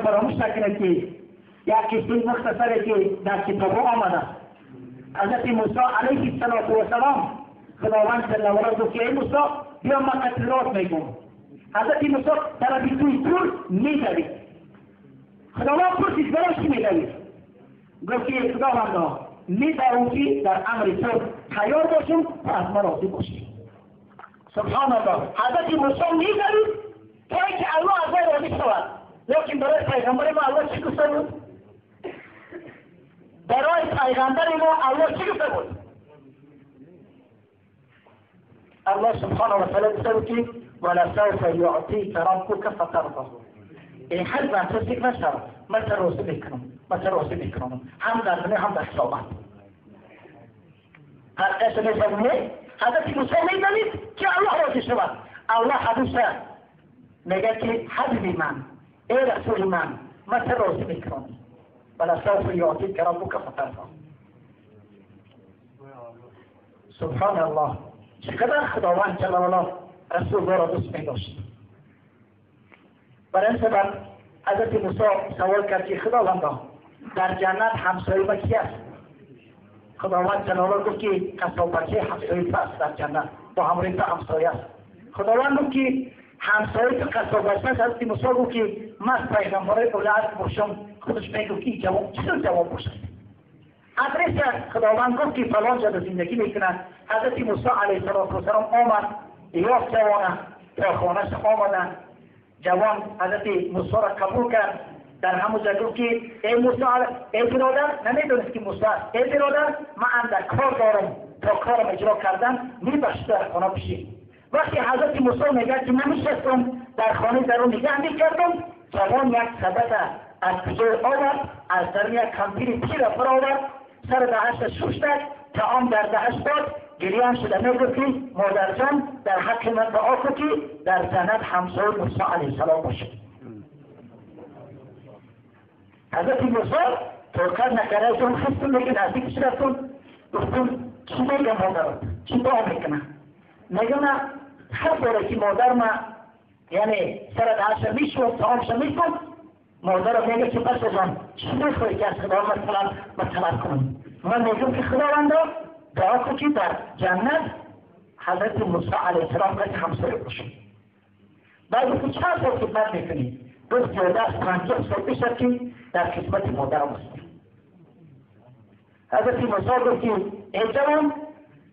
فراموش نکنید که یک قصه مختصری که در کتاب آمده حضرت موسی علیه السلام خداوند جل و علا گفت که ای موسی بیا من قتلات میگم. حضرت موسی طرف توی طور میدوید. خداوند پرسید برای چی میدوید؟ گفت که خداوند میدوم که در امر تو تیار باشم و از ما راضی باشیم. سبحان الله. حضرت موسی میدوید تا اینکه الله از ما راضی شود. لیکن برای پیغمبر ما الله چی گفته بود؟ برای پیغمبر ما الله چی گفته بود؟ الله سبحانه و تعالی گفته بود که ولسوف یعطیک ربک فترضی. این حل به تو ذکر نشود. من تو راضی میکنم. هم در دنیا هم در قیامت. هر کس میفهمه حضرت موسی میدانید که الله راضی شود. الله حدیث میگه که حبیبی من، ای رسول من تو راضی میکنم. ولسوف یعطیک ربک فترضی. سبحان الله. چقدر خداوند جل و علا رسول را دوست می‌داشت. برای این سبب حضرت موسی سوال کرد که خداوند در جنت همسایه با کی است؟ خداوند جل و علا گفت که کسابچه همسایه است در جنت، با همراه تو همسایه است. خداوند گفت که همسایه تو کسابچه است. حضرت موسی گفت که من پیغمبر اولاد باشم. خودش میگه که جواب چطور جواب باشه؟ ادرس خداوند گفت که فلان جا زندگی میکنند. حضرت موسی علیه السلام آمد، یافت جوان تا خانه‌اش آمدند. جوان حضرت موسی را قبول کرد. در همون جا گفت که ای موسی، ای برادر، نمیدونست که موسی است. ای برادر، من اندر کار دارم، تا کارم اجرا کردن میباشید در خانه بشید. وقتی حضرت موسی میگه که من نشستم در خانه در اون نگه میکردم، جوان یک صدق از کجا آورد، از در یک کمپیر پیر برآورد، سر دهش شوش داد، طعام در دهش داد، گریه شده میگفت که مادر جان در حق من دعا کن که در جنت همسایه موسی علیه السلام باشه. حضرت موسی توکل نکرده چون خستم میگه نزدیکش رفتم گفتم چی میگه مادرت؟ چی دعا میکنه؟ میگه نه هر باره که مادر ما یعنی سر دهش میشود طعامش میکن، مادر میگه که بس جان چی میخوایی که از خداوند مثلا طلب کنم؟ من میگم که خداوند دعا کن که در جنت حضرت موسی علیه السلام باید همسایه باشه. بعد که چند سال خدمت میکنی؟ گفت زیاده از 50 سال پیش که در خدمت مادرم هستم. حضرت موسی گفت که ای جوان،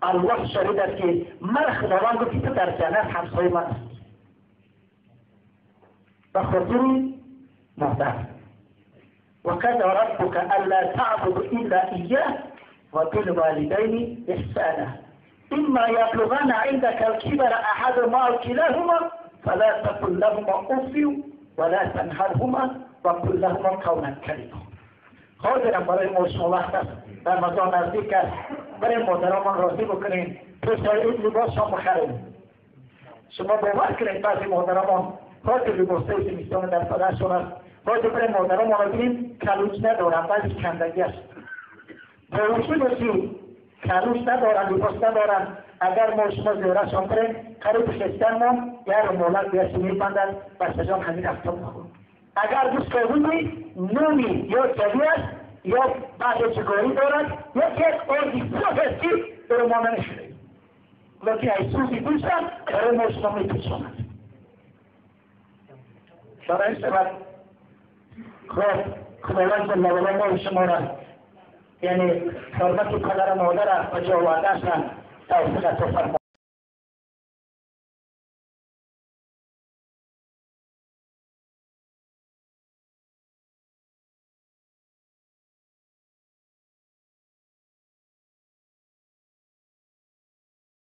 الله شهید است که من خداوند گفت که تو در جنت همسایه من است. و خاطر مادر وقضى ربك الا تعبد الا اياه وبالوالدين احسانا اما يبلغن عندك الكبر احدهما او كلاهما فلا تقل لهما اف ولا تنهرهما وقل لهما قولا كريما. حاضرم برای ما شما وقت است، رمضان نزدیک است، برای مادرمان راضی بکنیم، پسر لباس هم بخریم. شما باور کنید بعضی مادرمان حاضر لباسای زمستان در پدرشون است، حاضر برای مادرمان را ببینیم کلوچ ندارن، بعضی کندگی است. باوشی باشی کلوچ ندارن، لباس ندارن، اگر ما شما زیارتشان بریم قریب شستن یا رمالت بیاسی میبندن بسته جان همین افتاب بخون. اگر دوست کردونی نونی یا جوی است یا بعد چگاری دارد یا یک آردی صوف است که برای ما نمیشونه، لیکن ای صوفی دوستن برای ما شما میپوشاند. برای این سبب خداوند جل و علا ما شما را یعنی حرمت پدر و مادر و جا و عدس را توفیق عطا فرماید.